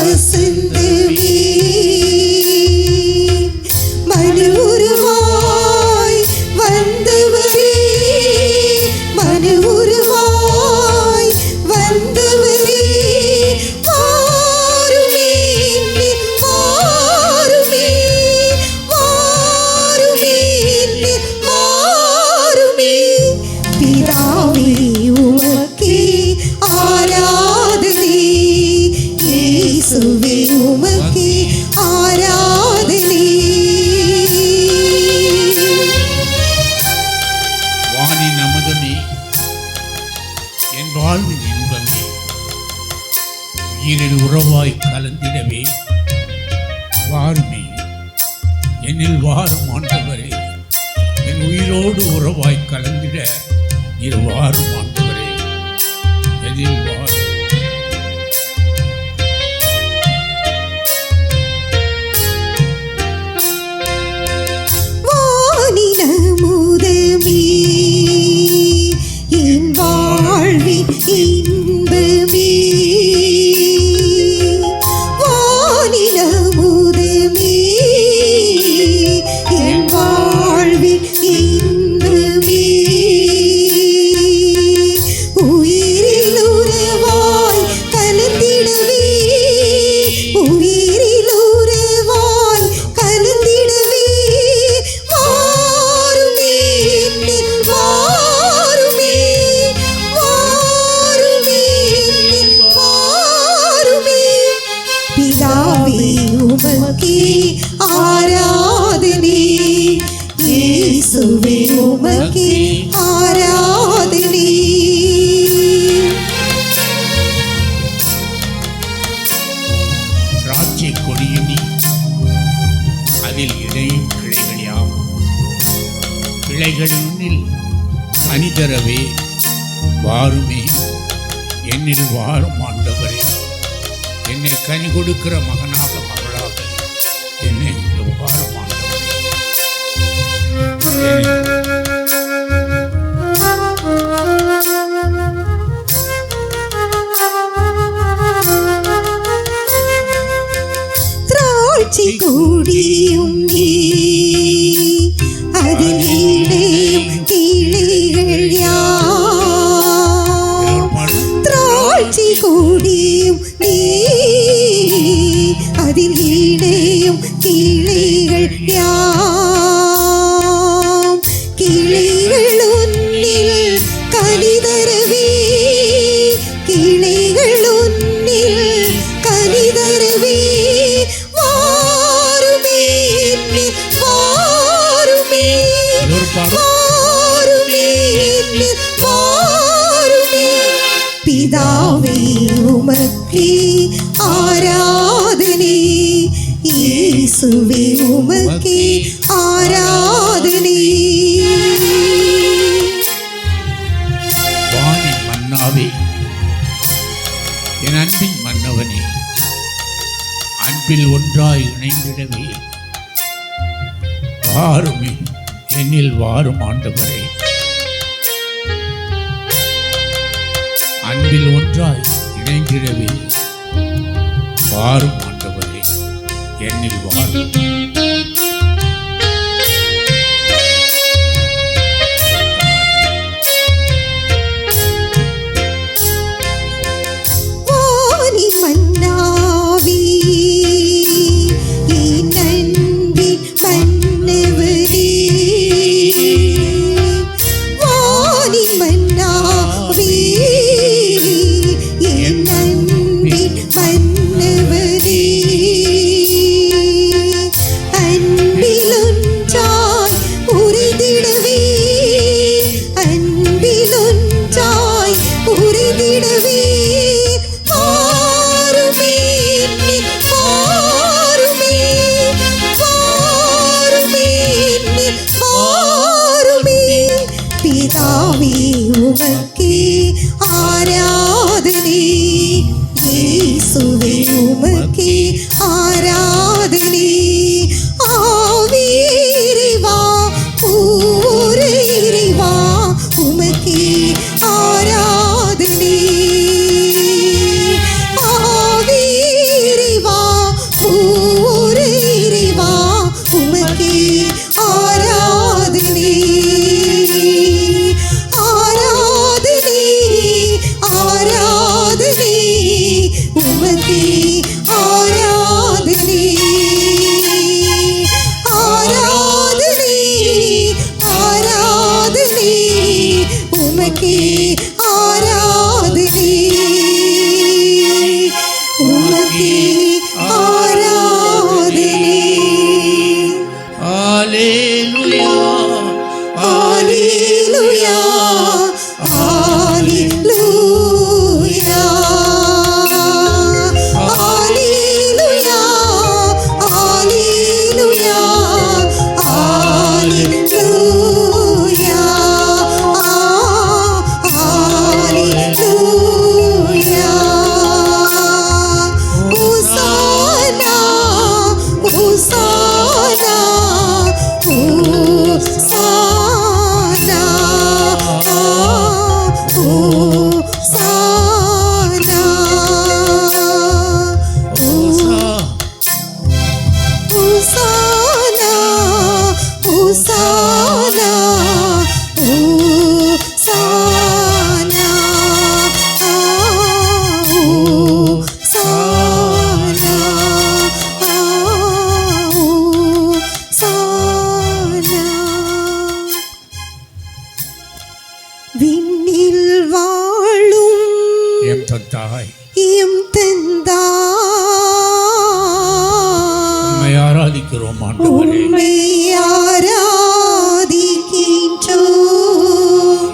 வசந்தமே மனு உருவாய் வந்தவரே மனு உருவாய் வந்தவரே வாருமே வாருமே வாருமே வாருமே பிதாவே உமக்கே ஆராதனை இயேசுவே உமக்கே ஆராதனை. வானின் அமுதமே என் வாழ்வின் இன்பமே உயிரில் உறவாய் கலந்திடவே வாருமே என்னில் வாரும் ஆண்டவரே என் உயிரோடு உறவாய் கலந்திட நீர் வாரும் ஆண்டவரே என்னில் வாரும். வானினமுதமே என் வாழ்வின் இன்பமே வானினமுதமே என் வாழ்வின் இன்பமே உயிரில் உறவாய் கலந்திடவே உயிரில் உறவாய் கலந்திடவே வாருமே வாருமே வாருமே வாருமே பிதாவே உமக்கே ஆராதனை இயேசுவே உமக்கே ஆராதனை. திராட்சை கொடியும் நீ அதில் இடையும் கிளைகள் யாவும் கிளைகளில் கனி தரவே வாருமே என்னில் வாரும் ஆண்டவரே என்னை கனி கொடுக்கிற மகனாக மகளாக என்னை வாரும் ஆண்டவரே. திராட்சை கொடியும் நீ அதில் இடையும் கிளைகள் யாவும் திராட்சை கொடியும் நீ அதில் இடையும் கிளைகள் யாவும் கிளைகள் உன்னில் கனி தரவே கிளைகள் உன்னில் கனி தரவே வாருமே வாருமே வாருமே வாருமே பிதாவே உமக்கே ஆராதனை இயேசுவே உமக்கே ஆராதனை. வானின் மன்னாவே என் அன்பின் மன்னவனே அன்பில் ஒன்றாய் இணைந்திடவே வாருமே என்னில் வாரும் ஆண்டவரே அன்பில் ஒன்றாய் இணைந்திடவே வாரும் ஆண்டவரே என்னில் வாரும். வானி மன்னாவே என் அன்பின் மன்னவனே வானி மன்னாவே என் அன்பின் மன்னவனே அன்பிலொன்றாய் உறைந்திடவே அன்பிலொன்றாய் உறைந்திடவே வாருமே வாருமே வாருமே வாருமே பிதாவே உமக்கே ஆராதனை இயேசுவே உமக்கே ஆராதனை. ஆவியிறைவா பூர இறைவா உமக்கே ஆராதனை ஆவியிறைவா உமக்கே ஆராதனை. அல்லேலூயா அல்லேலூயா அல்லேலூயா அல்லேலூயா அல்லேலூயா அல்லேலூயா அல்லேலூயா. ஹோசானா ஹோசானா ஹோசானா ஹோசானா ஹோசானா ஹோசானா ஹோசானா ஹோசானா. விண்ணில் வாழும் எம் தந்தாய் எம் தந்தாய், உம்மை ஆராதிக்கிறோம் ஆண்டவரே. உம்மை ஆராதிக்கின்றோம்.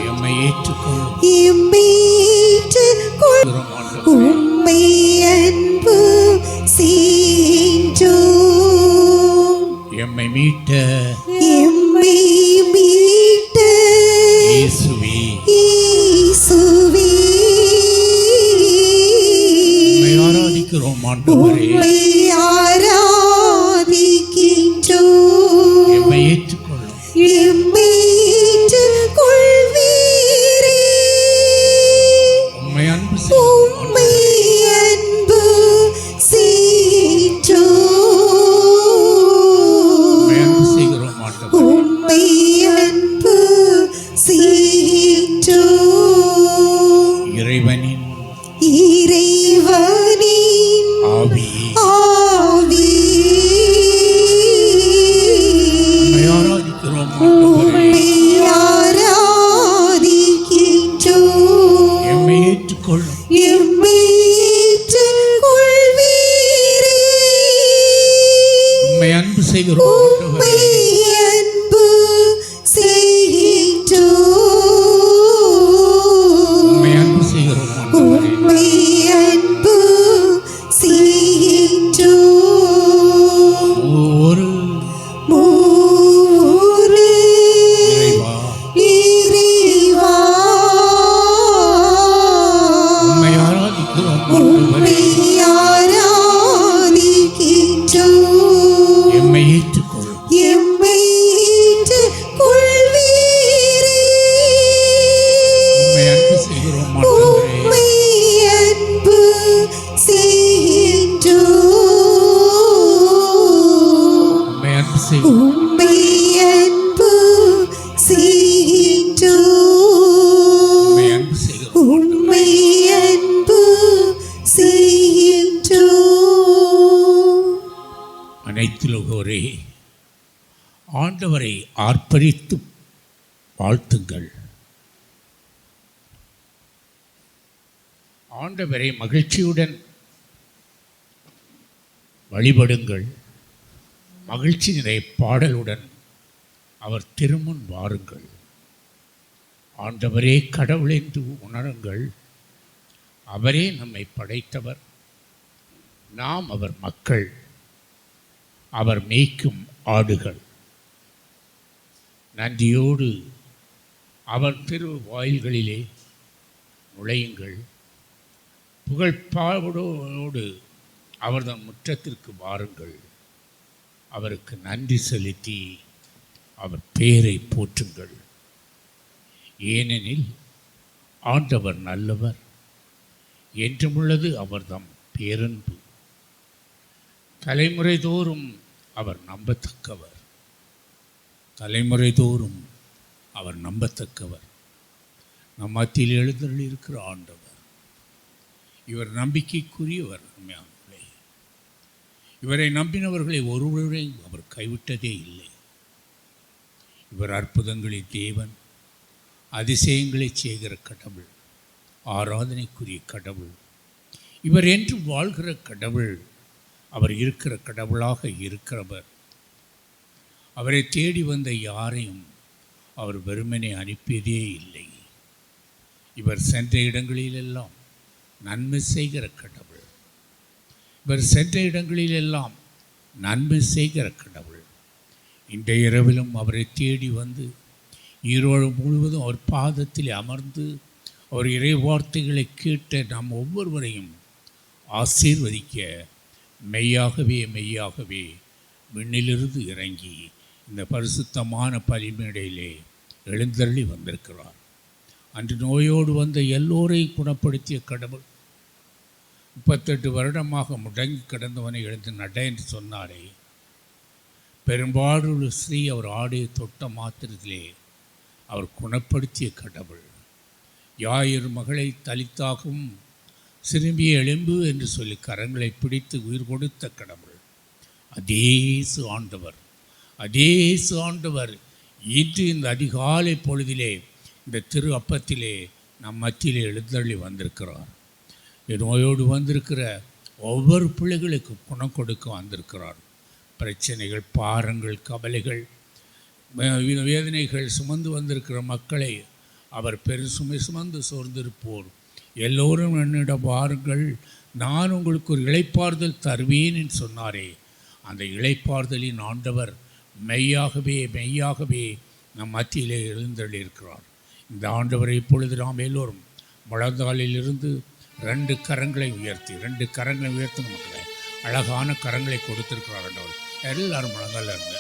எம்மை ஏற்றுக்கொள்ளும் எம்மை ஏற்றுக்கொள். ஆண்டவரே. உம்மை அன்பு செய்கின்றோம். எம்மை மீட்ட எம்மை மீட்ட இயேசுவே இயேசுவே, உம்மை ஆராதிக்கிறோம் ஆண்டவரே. உம்மை ஆராதிக்கின்றோம். எம்மை ஏற்றுக்கொள்ளும் எம்மை ஏற்றுக்கொள்வீரே. உம்மை அன்பு செய்யும் உம்மை அன்பு செய்கின்றோம். உம்மை அன்பு செய்கிறோம் ஆண்டவரே. உம்மை அன்பு செய்கின்றோம். இறைவனின் இறைவனின் ஆவியே ஆவி, உம்மை ஆராதிக்கிறோம் ஆண்டவரே. உம்மை ஆராதிக்கின்றோம். எம்மை ஏற்றுக்கொள்ளும் எம்மை ஏற்றுக்கொள்வீரே. உம்மை அன்பு செய்கிறோம் உம்மை ஆண்டவரே. அன்பு செய்கின்றோம். உம்மை அன்பு செய்கிறோம் ஆண்டவரே. உம்மை அன்பு செய்கின்றோம். ஒரு மூவொரு இறைவா இறைவா, உம்மை ஆராதிக்கிறோம் உம்மை ஆண்டவரே. ஆராதிக்கின்றோம். எம்மை ஏற்றுக்கொள்ளும் எம்மை ஏற்றுக்கொள்வீரே. உம்மை அன்பு செய்கிறோம் ஆண்டவரே. உம்மை அன்பு செய்கின்றோம். உம்மை அன்பு செய்கிறோம். உம்மை அன்பு செய்கின்றோம். உம்மை அன்பு செய்கிறோம் உம்மை அன்பு செய்கின்றோம். அனைத்துலகோரே ஆண்டவரை ஆர்ப்பரித்து வாழ்த்துங்கள். ஆண்டவரை மகிழ்ச்சியுடன் வழிபடுங்கள். மகிழ்ச்சி நிறை பாடலுடன் அவர் திருமுன் வாருங்கள். ஆண்டவரே கடவுள் என்று உணருங்கள். அவரே நம்மை படைத்தவர், நாம் அவர் மக்கள், அவர் மேய்க்கும் ஆடுகள். நன்றியோடு அவர் திரு வாயில்களிலே நுழையுங்கள். புகழ்பாடோடு அவர்தம் முற்றத்திற்கு வாருங்கள். அவருக்கு நன்றி செலுத்தி அவர் பெயரை போற்றுங்கள். ஏனெனில் ஆண்டவர் நல்லவர், என்றுமுள்ளது அவர்தம் பேரன்பு. தலைமுறை தோறும் அவர் நம்பத்தக்கவர், தலைமுறை தோறும் அவர் நம்பத்தக்கவர். நம் மத்தியில் எழுந்தருளியிருக்கிற ஆண்டவர் இவர் நம்பிக்கைக்குரியவர். உண்மையானவர்களே, இவரை நம்பினவர்களை ஒருவரையும் அவர் கைவிட்டதே இல்லை. இவர் அற்புதங்களின் தேவன், அதிசயங்களை செய்கிற கடவுள், ஆராதனைக்குரிய கடவுள். இவர் என்று வாழ்கிற கடவுள் அவர் இருக்கிற கடவுளாக இருக்கிறவர். அவரை தேடி வந்த யாரையும் அவர் வெறுமனே அனுப்பியதே இல்லை. இவர் சென்ற இடங்களிலெல்லாம் நன்மை செய்கிற கடவுள். இவர் சென்ற இடங்களிலெல்லாம் நன்மை செய்கிற கடவுள். இன்றைய இரவிலும் அவரை தேடி வந்து ஈரோடு முழுவதும் அவர் பாதத்தில் அமர்ந்து அவர் இறை வார்த்தைகளை கேட்ட நாம் ஒவ்வொருவரையும் ஆசீர்வதிக்க மெய்யாகவே மெய்யாகவே விண்ணிலிருந்து இறங்கி இந்த பரிசுத்தமான பலிமேடையிலே எழுந்தருளி வந்திருக்கிறார். அன்று நோயோடு வந்த எல்லோரையும் குணப்படுத்திய கடவுள் 38 வருடமாக முடங்கி கிடந்தவனை எழுந்து நட என்று சொன்னாரே, பெரும்பாலுள்ள ஸ்ரீ அவர் ஆடைய தொட்ட மாத்திரத்திலே அவர் குணப்படுத்திய கடவுள். யாயிரு மகளை தலித்தாகவும் சிறுமிய எலும்பு என்று சொல்லி கரங்களை பிடித்து உயிர் கொடுத்த கடவுள். அதேசு ஆண்டவர், அதேசு ஆண்டவர் இன்று இந்த அதிகாலை பொழுதிலே இந்த திரு அப்பத்திலே நம் மத்தியிலே எழுந்தருளி வந்திருக்கிறார். நோயோடு வந்திருக்கிற ஒவ்வொரு பிள்ளைகளுக்கு குணம் கொடுக்க வந்திருக்கிறார். பிரச்சனைகள், பாரங்கள், கவலைகள், வேதனைகள் சுமந்து வந்திருக்கிற மக்களை அவர் பெருசுமை சுமந்து சோர்ந்திருப்போர் எல்லோரும் என்னிடம் வாருங்கள், நான் உங்களுக்கு ஒரு இளைப்பாறுதல் தருவேன் என்று சொன்னாரே, அந்த இளைப்பாறுதலின் ஆண்டவர் மெய்யாகவே மெய்யாகவே நம் மத்தியிலே எழுந்தருளியிருக்கிறார். இந்த ஆண்டவரை இப்பொழுது நாம் எல்லோரும் முழந்தாளிலிருந்து 2 கரங்களை உயர்த்தி நமக்கு அழகான கரங்களை கொடுத்திருக்கிறார் ஆண்டவர். எல்லாரும் முழங்கால இருங்க.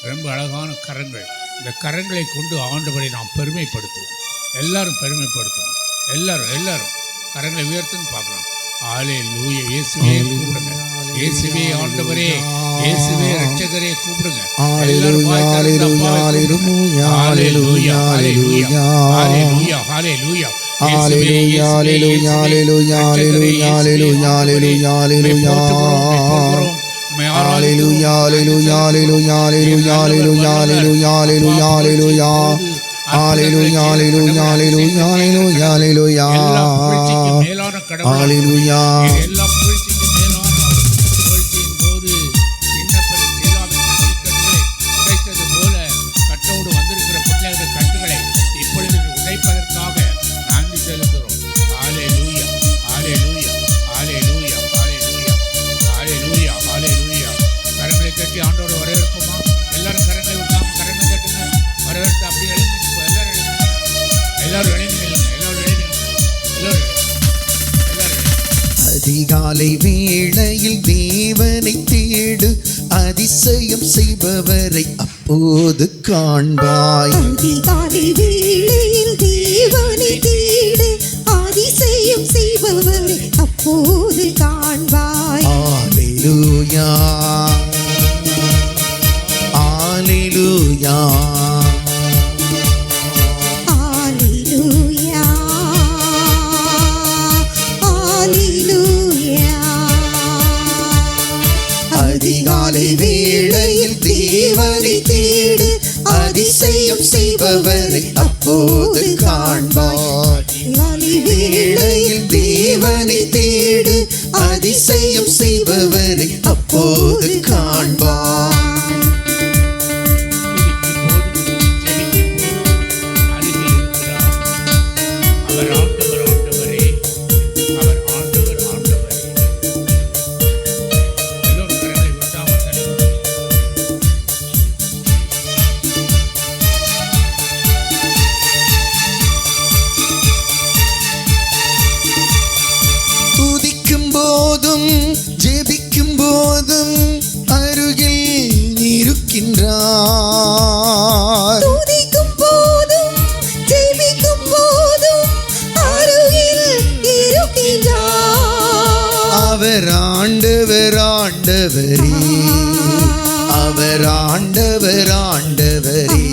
ரொம்ப அழகான கரங்கள். இந்த கரங்களை கொண்டு ஆண்டவரை நாம் பெருமைப்படுத்துவோம். எல்லாரும் பெருமைப்படுத்துவோம். எல்லாரும் கரங்களை உயர்த்துன்னு பார்க்கலாம். ஹல்லேலூயா. இயேசுவே கூப்பிடுங்க. இயேசுவே ஆண்டவரே, இயேசுவே இரட்சகரே கூப்பிடுங்க. எல்லாரும் வாய் திறந்து ஹல்லேலூயா ஹல்லேலூயா ஹல்லேலூயா ஹல்லேலூயா ஹல்லேலூயா ஹல்லேலூயா ஹல்லேலூயா ஹல்லேலூயா ஹல்லேலூயா ஹல்லேலூயா ஹல்லேலூயா ஹல்லேலூயா ஹல்லேலூயா ஹல்லேலூயா ஹல்லேலூயா ஹல்லேலூயா ஹல்லேலூயா ஹல்லேலூயா ஹalleluya hallelujah hallelujah hallelujah hallelujah மேலான கடவுள் ஹalleluya எல்லா புகழ்ச்சிக்கு மேலான புகழ்ச்சியின் போது இன்னப்பெரிய சேலாவின் கட்டுகளை உடைத்தது போல கட்டோடு வந்திருக்கிற பிள்ளைகளுடைய கட்டுகளை இப்பொழுது உடைப்பதற்காக நன்றி செலுத்துகிறோம். ஹalleluya hallelujah hallelujah hallelujah hallelujah hallelujah கரங்களை தட்டி ஆண்டவரை வரவேற்போமா? எல்லாரும் கரங்களை விட்டாம கரங்களை தட்டுங்க. வரவேற்று அப்படி எழுந்து அதிகாலை வேளையில் தேவனை தேடு, அதிசயம் செய்பவரை அப்போது காண்பாய். அதிகாலை வேளையில் தேவனை தேடு, அதிசயம் செய்பவரை அப்போது காண்பாய். ஹalleluya ஹalleluya அதிகாலை வேளையில் தேவனை தேடு, அதிசயம் செய்பவரை அப்போது காண்பாய். அதிகாலை வேளையில் தேவனை தேடு, அதிசயம் செய்பவரை அப்போது காண்பாய். ஜெபிக்கும் போதும் அருகில் இருக்கின்றார். துதிக்கும் போதும் ஜெபிக்கும் போதும் அருகில் இருக்கின்றார். அவர் ஆண்டவர் ஆண்டவரே, அவர் ஆண்டவர் ஆண்டவரே,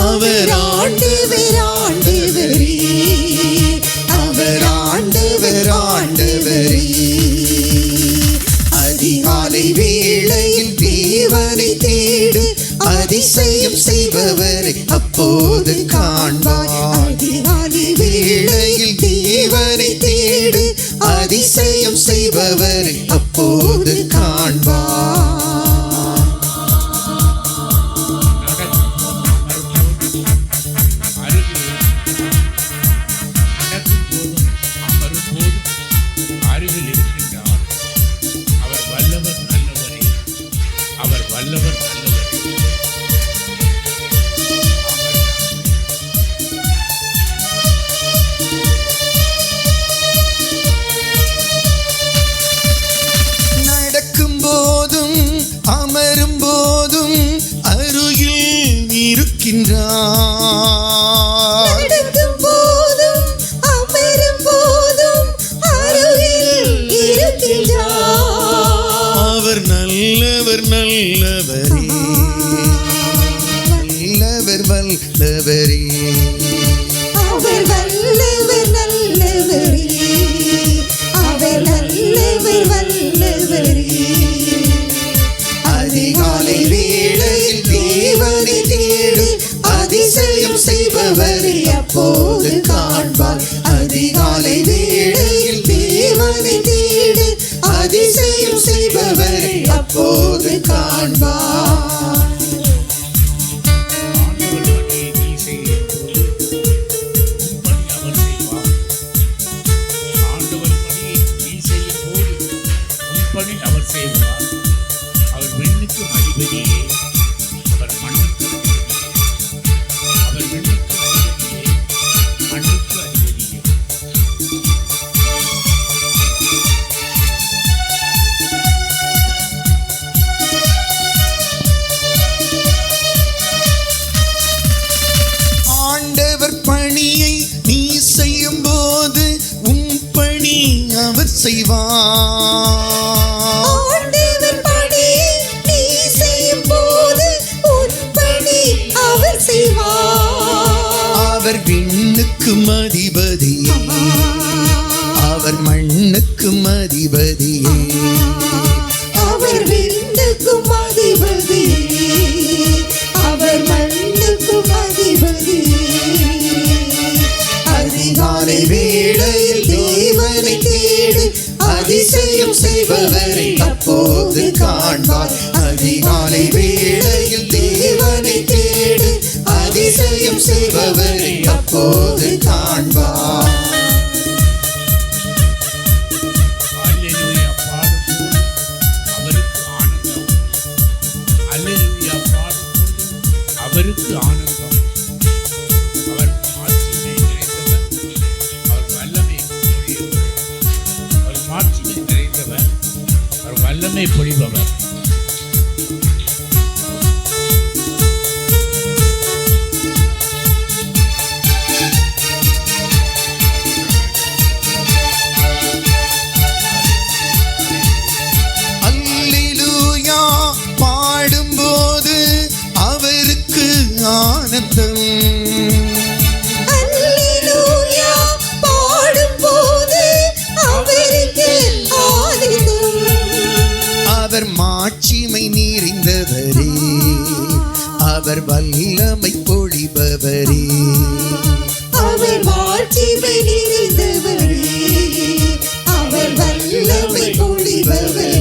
அவர் ஆண்டவர் ஆண்டவரே, அவர் ஆண்டவர் ஆண்டவரே. அதிகாலை வேளையில் தேவனை தேடு, அதிசயம் செய்பவரை அப்போது காண்பாய். அதிகாலை வேளையில் தேவனை தேடு, அதிசயம் வல்லவர் நல்லவர். நடக்கும் போதும் அமரும் போதும் அருகில் இருக்கின்றார். நடக்கும் போதும் அமரும் போதும் அருகில் இருக்கின்றார். அவர் நல்லவர் நல்லவரே, நல்லவர் வல்லவரே. அவர் வல்லவர் நல்லவரே, அவர் நல்லவர் வல்லவரே. அதிகாலை வேளையில் தேவனை தேடு, அதிசயம் செய்பவரை அப்போது காண்பார். அதிகாலை வேளையில் தேவனை தேடு, அதிசயம் செய்பவரை அப்போது காண்பார். ஆண்டவர் பணியை நீ செய்யும் போது உன் பணி அவர் செய்வார். ஆண்டவர் பணியை நீ செய்யும் போது உன் பணி அவர் செய்வார். அவர் விண்ணுக்கும் அதிபதியே, அவர் மண்ணுக்கு அதிபதியே. அவர் விண்ணுக்கு அதிபதியே, மண்ணுக்கு அதிபதியே. ஆண்டவர் பணியை நீ செய்யும் போது உன் பணி அவர் செய்வார். ஆண்டவர் பணியை நீ செய்யும் போது உன் பணி அவர் செய்வார். அவர் விண்ணுக்கும் அதிபதியே, அவர் மண்ணுக்கும் அதிபதியே. அவர் விண்ணுக்கும் அதிபதியே, அவர் மண்ணுக்கும் அதிபதியே. அதிகாலை வேளையில் தேவனை தேடு, அதிசயம் செய்பவரை அப்போது காண்பார். அதிகாலை வேளையில் தேவனை தேடு, அதிசயம் செய்பவரை அப்போது காண்பார். அல்லேலூயா பாடும்போது அவருக்கு ஆனந்தம். அல்லேலூயா பாடும்போது அவருக்கு ஆனந்தம். அவர் மாட்சிமை நிறைந்தவர், அவர் வல்லமை பொழிபவர். அவர் மாட்சிமை நிறைந்தவர், அவர் வல்லமை பொழிபவர். அல்லேலூயா பாடும்போது அவருக்கு ஆனந்தம். அல்லேலூயா பாடும்போது அவருக்கு ஆனந்தம். அவர் மாட்சிமை நிறைந்தவரே, அவர் வல்லமை பொழிபவரே. அவர் மாட்சிமை நிறைந்தவரே, அவர் வல்லமை பொழிபவரே.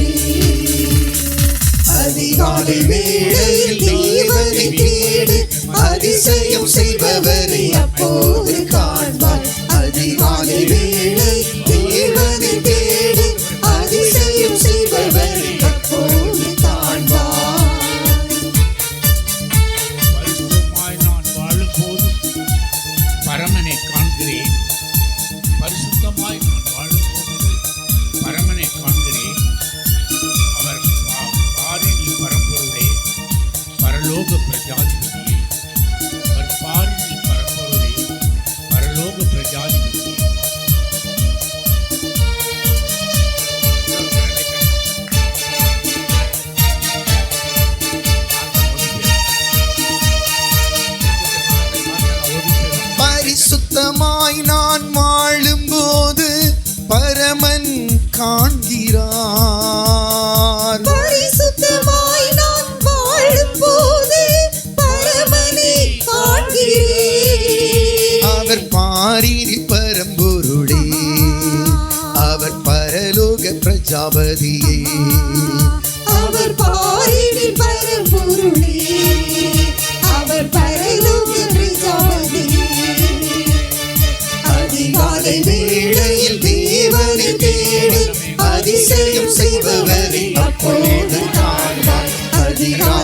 அதிகாலை வேளையில் தேவனை தேடு, அதிசயம் செய்பவரை அப்போது காண்பார். அதிகாலை வேளை தேவனை தேடு, அதிசயம் செய்பவரை அப்போது காண்பார். பரிசுத்தமாய் நான் வாழும்போது பரமனை காண்கிறேன். பரிசுத்தமாய் நான் வாழும்போது பரமனை காண்கிறேன். அவர் பாரினி பரம்பொருளே, பரலோக பிரஜாதிபதியே. அவர் பாரினி பரம்பொருளே, பரலோக பிரஜாதிபதியே. பரிசுத்தமாய் நான் வாழும்போது பரமன் காண்கிறார். பரிசுத்தமாய் நான் வாழும்போது பரமனை காண்கிறேன். அவர் பாரினி பரம்பொருளே, அவர் பரலோக பிரஜாபதியே. அவர் பாரினி பரம்பொருளே, அவர் பரலோக பிரஜாபதியே. அதிகாலை வேளையில் தேவனை தேடு, அதிசயம் செய்பவரை அப்போது காண்பார். அதிகாலை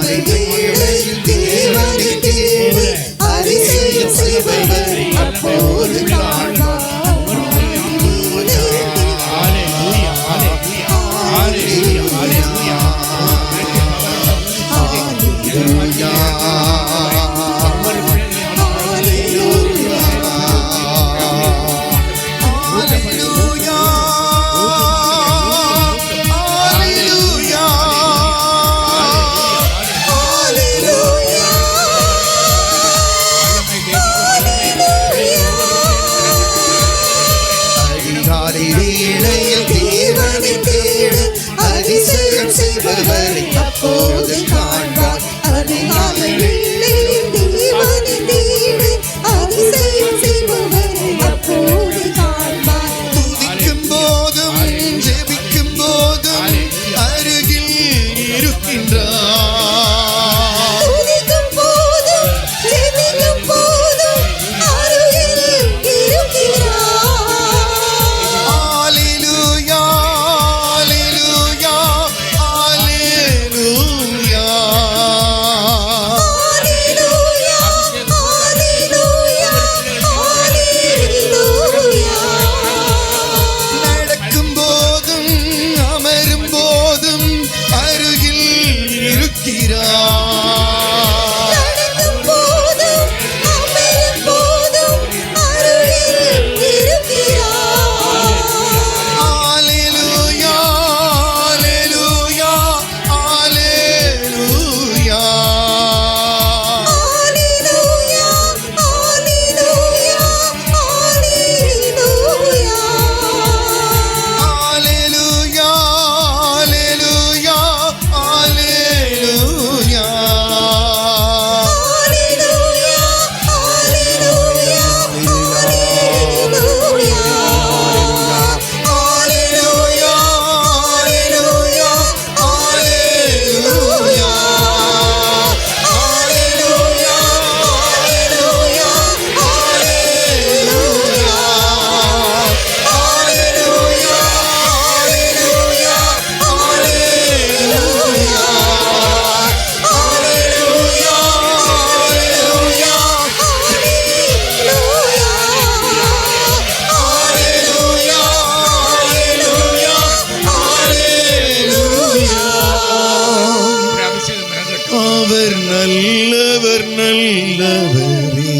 வல்லவரே,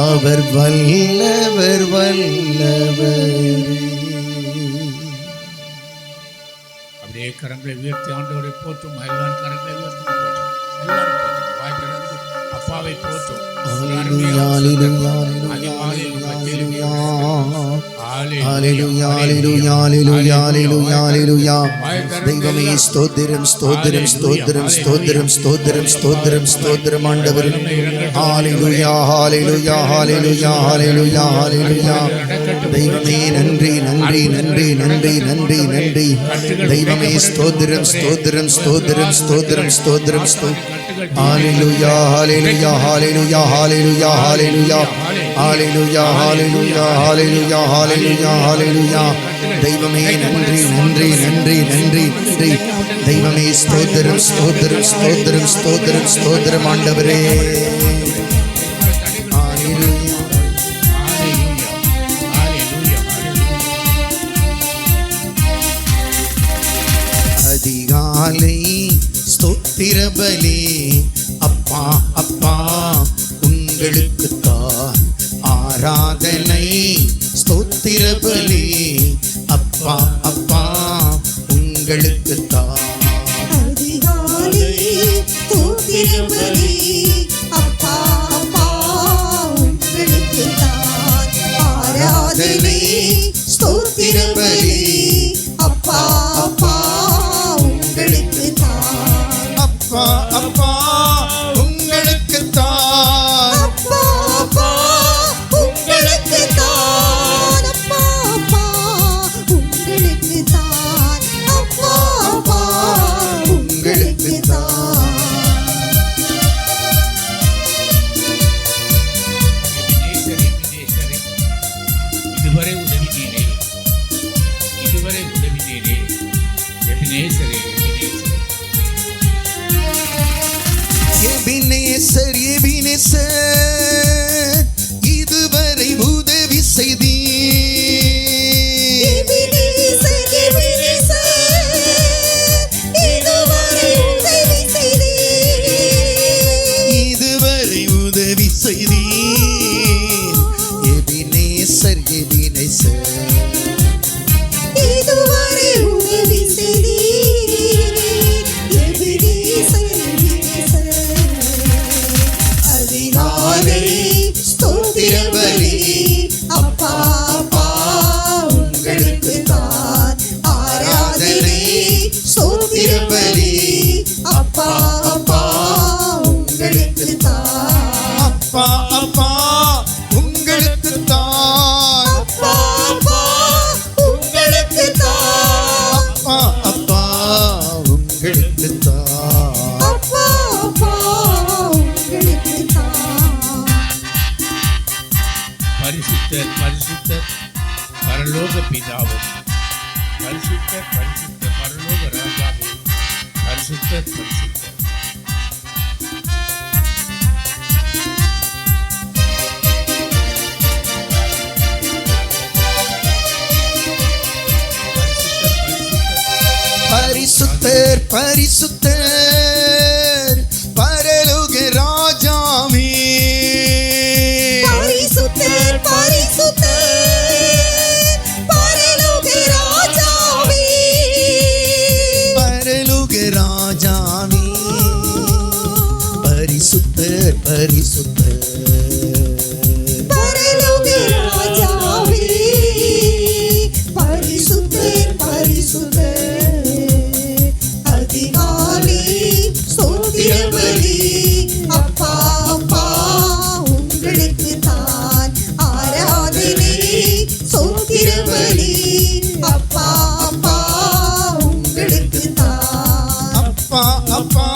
அவர் வல்லவர் வல்லவரே. அப்படியே கரங்களை உயர்த்தி ஆண்டவரை போற்றும். எல்லாரும் கரங்களை உயர்த்தி போற்றும். எல்லாரும் போற்றும். வாய் திறந்து அப்பாவை போற்றும். ஹalleluya ஹalleluya ஹalleluya ஹalleluya ஹalleluya ஹalleluya ஹalleluya. தெய்வமே ஸ்தோத்திரம் ஸ்தோத்திரம் ஸ்தோத்திரம் ஸ்தோத்திரம் ஸ்தோத்திரம் ஸ்தோத்திரம் ஸ்தோத்திரம் ஆண்டவரே. ஹalleluya ஹalleluya ஹalleluya ஹalleluya ஹalleluya. தெய்வமே நன்றி நன்றி நன்றி நன்றி நன்றி நன்றி. தெய்வமே ஸ்தோத்திரம் ஸ்தோத்திரம் ஸ்தோத்திரம் ஸ்தோத்திரம் ஸ்தோத்திரம் ஸ்தோத்திரம். ஹalleluya ஹalleluya ஹalleluya ஹalleluya ஹalleluya ஹalleluya ஹalleluya ஹalleluya ஹalleluya ஹalleluya. தெய்வமே நன்றி நன்றி நன்றி நன்றி நன்றி. தெய்வமே ஸ்தோத்திரம் ஸ்தோத்திரம் ஸ்தோத்திரம் ஸ்தோத்திரம் ஸ்தோத்திரம் ஆண்டவரே. அதிகாலை ஸ்தோத்திர பலி அப்பா அப்பா உங்களுக்குத்தான் ஆராதனை. ஸ்தோத்திர பலி அப்பா அப்பா உங்களுக்குத்தான். அதிகாலை ஸ்தோத்திர பலி அப்பா அப்பா உங்களுக்குத்தான் ஆராதனை. ஸ்தோத்திர பலி அப்பா அப்பா உங்களுக்குத்தான். அப்பா அப்பா உங்களுக்குத்தான். அப்பா அப்பா உங்களுக்குத்தான். அப்பா அப்பா உங்களுக்குத்தான். அப்பா அப்பா உங்களுக்குத்தான். எபினேசரே, இதுவரை உதவினீரே, இதுவரை உதவினீரே. எபினேசரே, எபினேசர் எபினேசர் இதுவரை உதவி செய்தீர். எபினேசர் எபினேசர் இதுவரை உதவி செய்தீர். இதுவரை உதவி செய்தீர். எபினேசர் எபினேசர் இதுவரை உதவி செய்தீர். Ebenezer Ebenezer. அதிகாலை ஸ்தோத்திர பலி அப்பா அப்பா உங்களுக்குத்தான் ஆராதனை. ஸ்தோத்திர பலி அப்பா அப்பா உங்களுக்குத்தான். அப்பா அப்பா உங்களுக்குத்தான். அப்பா அப்பா உங்களுக்குத்தான். அப்பா அப்பா உங்களுக்குத்தான். அப்பா அப்பா உங்களுக்குத்தான். பரிசுத்தர் பரிசுத்தர் பரலோக பிதாவும், பரிசுத்தர் பரிசுத்தர் பரலோக ராஜாவும், பரிசுத்தர் பரிசுத்தர். பரிசுத்தர் பரிசுத்தர் பரலோக ராஜாவே. பரிசுத்தர் பரிசுத்தர் பரலோக ராஜாவே. பரலோக ராஜாவே. பரிசுத்தர் பரிசுத்தர் பரலோக ராஜாவே. பரிசுத்தர் பரிசுத்தர். அதிகாலை ஸ்தோத்திர பலி அப்பா அப்பா உங்களுக்குத்தான் ஆராதனை. ஸ்தோத்திர பலி அப்பா அப்பா உங்களுக்குத்தான். அப்பா அப்பா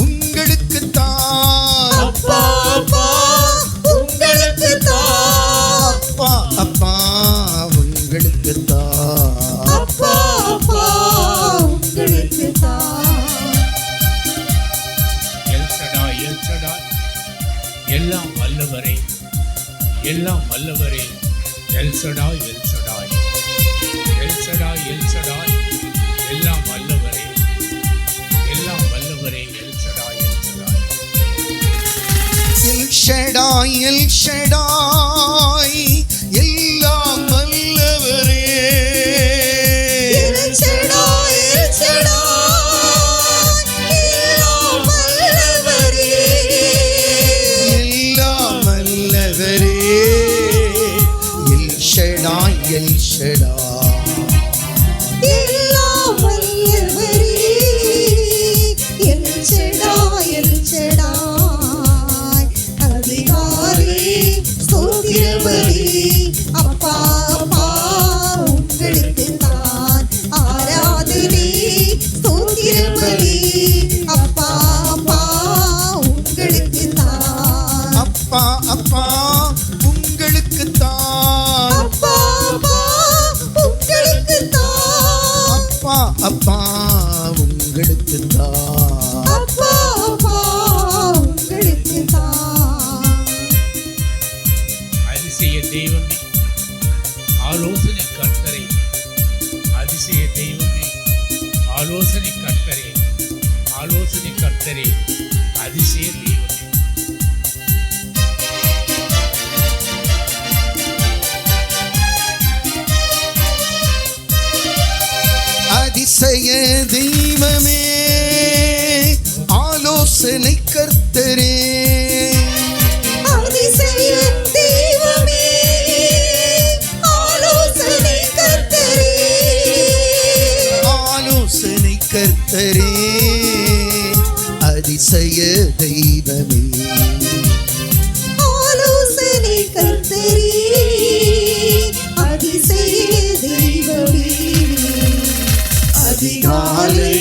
உங்களுக்குத்தான். அப்பா அப்பா உங்களுக்குத்தான். அப்பா அப்பா உங்களுக்குத்தான். அப்பா அப்பா உங்களுக்குத்தான். எல் சடாய், எல் சடாய், எல்லாம் வல்லவரே, எல்லாம் வல்லவரே. எல் சடாய், எல் சடாய், எல் சடாய், எல் சடாய், எல்லாம் வல்லவரே, எல்லாம் வல்லவரே. எல் சடாய், எல் சடாய். எல் ஷடாய் எல்லாம் வல்லவரே எல் ஷடாய் எல்லாம் வல்லவரே எல்லாம் வல்லவரே எல் ஷடாய் எல் ஷடாய் எல்லாம் வல்லவரே எல் ஷடாய் அதிகாரி ஸ்தோத்திரபலி அப்பா அப்பா உங்களுக்கு தான் ஆராதனை ஸ்தோத்திரபலி அப்பா அப்பா உங்களுக்கு தான் அப்பா அப்பா உங்களுக்கு தான் அப்பா அப்பா உங்களுக்கு தான் அப்பா அப்பா உங்களுக்கு தான் அப்பா அப்பா உங்களுக்கு தான் அதிசய தெய்வமே, ஆலோசனை கர்த்தரே, அதிசய தெய்வமே, ஆலோசனை கர்த்தரே, ஆலோசனை கர்த்தரே, அதிசய தெய்வமே. அதிசய தெய்வமே ஆலோசனை கர்த்தரே அதிசய தெய்வமே ஆலோசனை கர்த்தரே ஆலோசனை கர்த்தரே அதிசய தெய்வமே ஆலோசனை கர்த்தரே அதிசய தெய்வமே அதிகாலை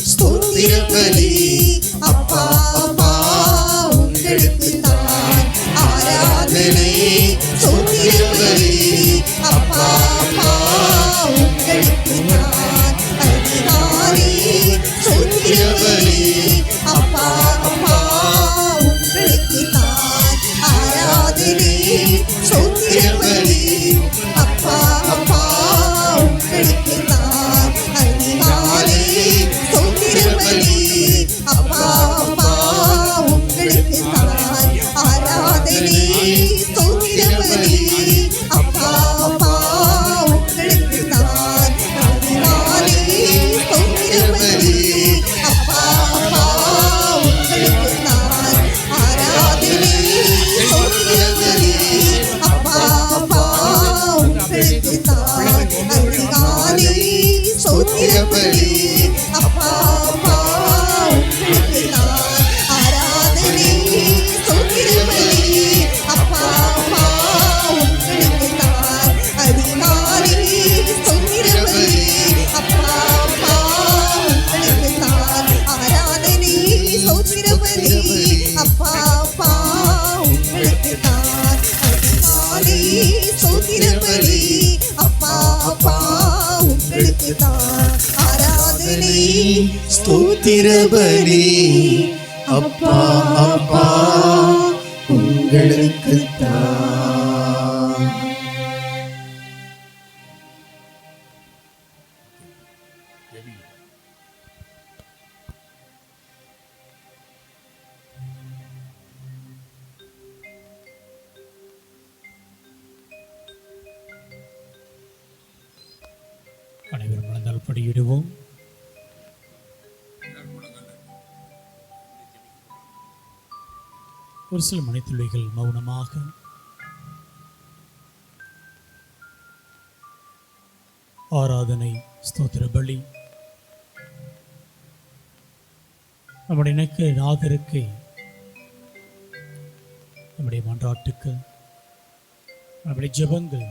ஸ்தோத்திரபலி அப்பா அப்பா உங்களுக்கு தான் ஆராதனை ஸ்தோத்திரபலி அப்பா அப்பா உங்களுக்கு தான் அதிகாலை ஸ்தோத்திரபலி அப்பா அப்பா உங்களுக்கு தான் ஆராதனை ஸ்தோத்திரபலி அப்பா அப்பா உங்களுக்கு தான் அதிகாலை ஸ்தோத்திரபலி அப்பா அப்பா உங்களுக்கு தான் ஆராதனை ஸ்தோத்திரபலி அப்பா அப்பா உங்களுக்கு தான் அதிகாலை ஸ்தோத்திரபலி அப்பா அப்பா உங்களுக்கு தான் ஆராதனை ஸ்தோத்திரபலி அப்பா அப்பா உங்களுக்கு தான் அதிகாலை ஸ்தோத்திரபலி அப்பா அப்பா உங்களுக்கு தான் ஆராதனை ஸ்தோத்திரபலி அப்பா அப்பா உங்களுக்கு தான் அதிகாலை ஸ்தோத்திரபலி அப்பா அப்பா உங்களுக்கு தான் ஆராதனை ஸ்தோத்திரபலி அப்பா அப்பா உங்களுக்கு தான் அதிகாலை ஸ்தோத்திரபலி அப்பா அப்பா உங்களுக்கு தான் ஆராதனை ஸ்தோத்திரபலி அப்பா அப்பா உங்களுக்கு தான் அனைவரும் மனதால் படியிடுவோம். ஒரு சில மணித்துளிகள் மௌனமாக ஆராதனை ஸ்தோத்திர பலி நம்முடைய நெக்கு நாதருக்கு நம்முடைய மன்றாட்டுக்கு நம்முடைய ஜெபங்கள்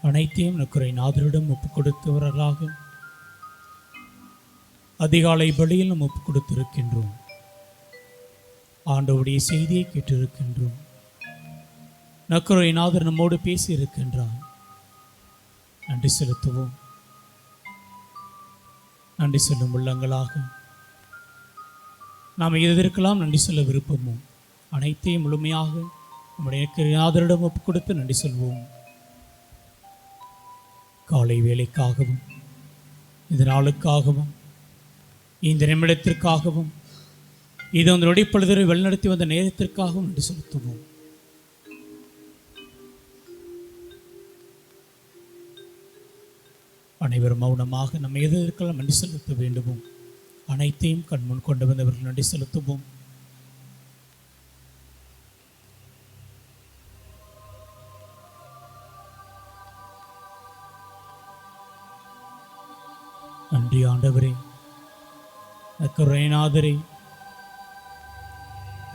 அனைத்தையும் நக்குறை நாதரிடம் ஒப்புக் கொடுத்தவர்களாக அதிகாலை பலியில் நாம் ஒப்புக் கொடுத்திருக்கின்றோம். ஆண்டவருடைய செய்தியை கேட்டிருக்கின்றோம். நக்குறை நாதர் நம்மோடு பேசி இருக்கின்றார். நன்றி செலுத்துவோம். நன்றி செல்லும் உள்ளங்களாக நாம் எதற்கெல்லாம் நன்றி சொல்ல விருப்பமோ அனைத்தையும் முழுமையாக நம்முடைய நாதரிடம் ஒப்புக் கொடுத்து நன்றி சொல்வோம். காலை வேலைக்காகவும் இந்த நாளுக்காகவும் இந்த நிமிடத்திற்காகவும் இது அந்த நொடிப்பொழுதை வழிநடத்தி வந்த நேரத்திற்காகவும் நன்றி செலுத்துவோம். அனைவரும் மௌனமாக நம்ம எதற்கெல்லாம் நன்றி செலுத்த வேண்டுமோ அனைத்தையும் கண்முன் கொண்டு வந்தவர்கள் நன்றி செலுத்துவோம். நன்றி ஆண்டவரே, கருணைநாதரே,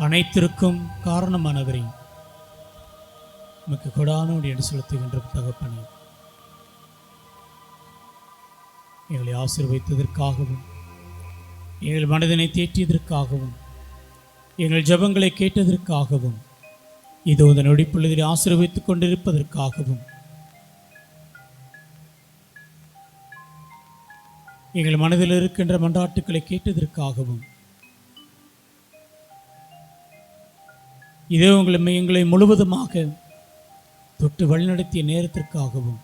அனைத்திற்கும் காரணமானவரே, நமக்கு கொடான என்று செலுத்துகின்ற தகப்பனே, எங்களை ஆசீர்வதித்ததற்காகவும் எங்கள் மனதினை தேற்றியதற்காகவும் எங்கள் ஜெபங்களை கேட்டதற்காகவும் இதோ இந்த நொடிப்பொழுதில் ஆசீர்வதித்துக் கொண்டிருப்பதற்காகவும் எங்கள் மனதில் இருக்கின்ற மன்றாட்டுக்களை கேட்டதற்காகவும் இதோ எங்களை முழுவதுமாக தொட்டு வழிநடத்திய நேரத்திற்காகவும்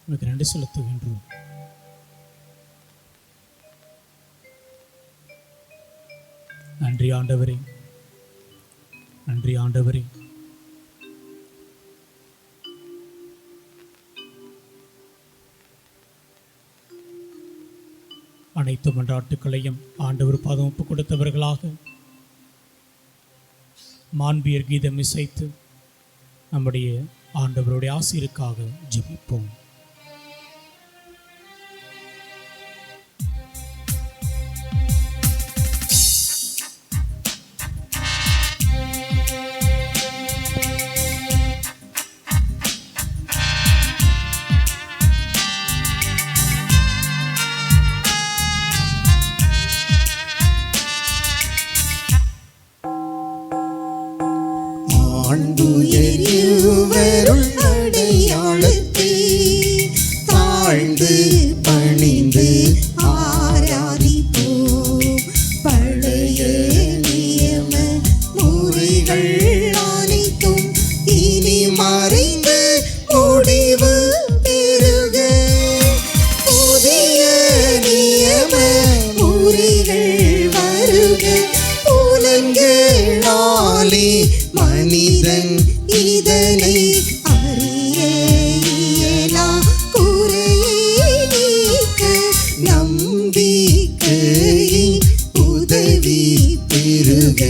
உங்களுக்கு நன்றி செலுத்துகின்றோம். நன்றி ஆண்டவரே, நன்றி ஆண்டவரே. அனைத்து மன்றாட்டுக்களையும் ஆண்டவர் பாதம் ஒப்புக் கொடுத்தவர்களாக மாண்பியர் கீதம் இசைத்து நம்முடைய ஆண்டவருடைய ஆசீருக்காக ஜெபிப்போம். ஆண்டுயர்வருள் அடையாளத்தை தாழ்ந்து பணிந்து ஆராதிப்போம். பழைய நியம முறைகள் அனைத்தும் இனி மறைந்து முடிவு பெறுக. புதிய நியம முறைகள் வருக. புலன்களாலே மனிதன் இதனை அறிய இயலா. குறையை நீக்க நம்பிக்கையின் உதவி பெறுக.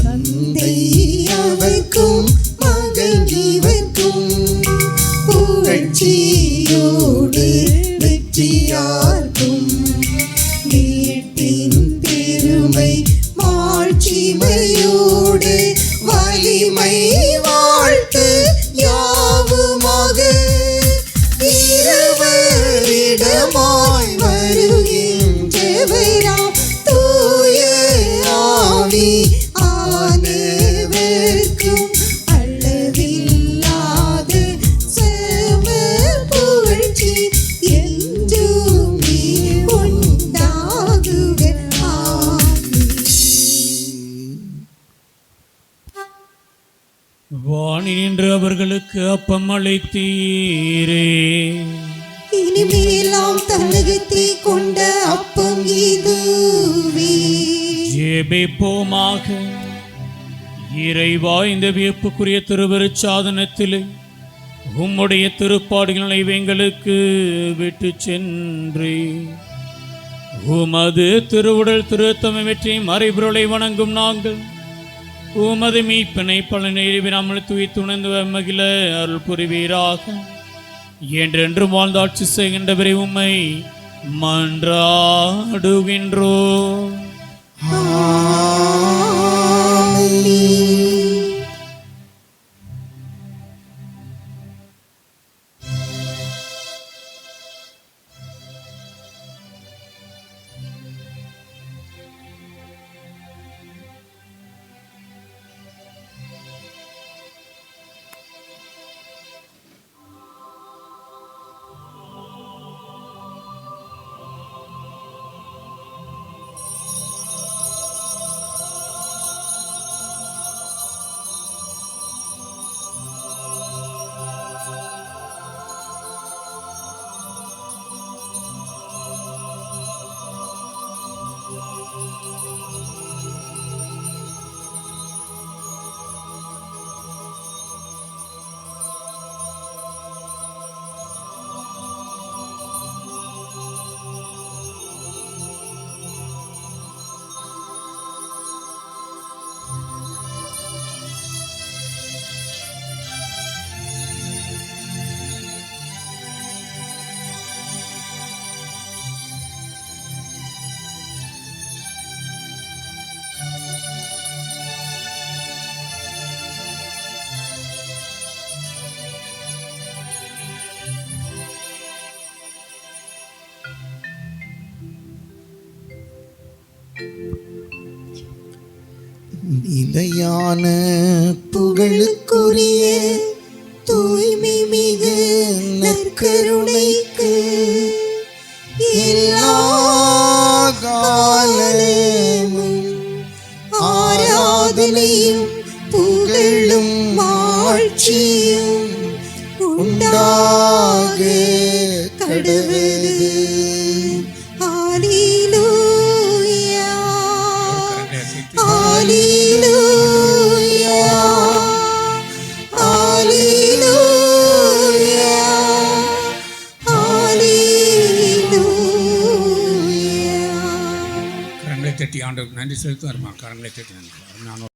தந்தை அவர்க்கும் மகன் இவர்க்கும் புகழ்ச்சியோடு வெற்றியார்க்கும் வீட்டின் பெருமை மாட்சிமையோடு வலிமை வாழ்த்து யாவுமாக. இருவரிடமாய் வருகின்றவராம் தூய ஆவி ஆனவர்க்கும் அளவில்லாத சம புகழ்ச்சி என்றுமே உண்டாகுக. வாணி நின்று அவர்களுக்கு அப்பம் அளித்தீரே, இனிமேலாம் தன்னகத்தை கொண்ட அப்பம் இதுவே. ஜெபிப்போமாக. இறைவா, இந்த வியப்புக்குரிய திருவருட்சாதனத்திலே உம்முடைய திருப்பாடுகளை எங்களுக்கு விட்டு சென்றே உமது திருவுடல் திருத்தமை வெற்றி மறைபொருளை வணங்கும் நாங்கள் உமது மீட்பினை பல நிறைவினாமல் துய்த்துணர்ந்து மகிழ அருள் புரிவீராக. என்றென்றும் வாழ்ந்து ஆட்சி செய்கின்றவரை உம்மை மன்றாடுகின்றோம். நிலையான புகழுக்குரிய தூய்மை மிகு நற்கருணைக்கு எல்லா காலமும் ஆராதனையும் புகழும் ஆட்சியும் உண்டாக கடவுளே. அல்லேலூயா, அல்லேலூயா, அல்லேலூயா, அல்லேலூயா. கரங்களை தட்டி ஆண்டவருக்கு நன்றி செலுத்துவார்மா. கரங்களை தட்டி நன்றி.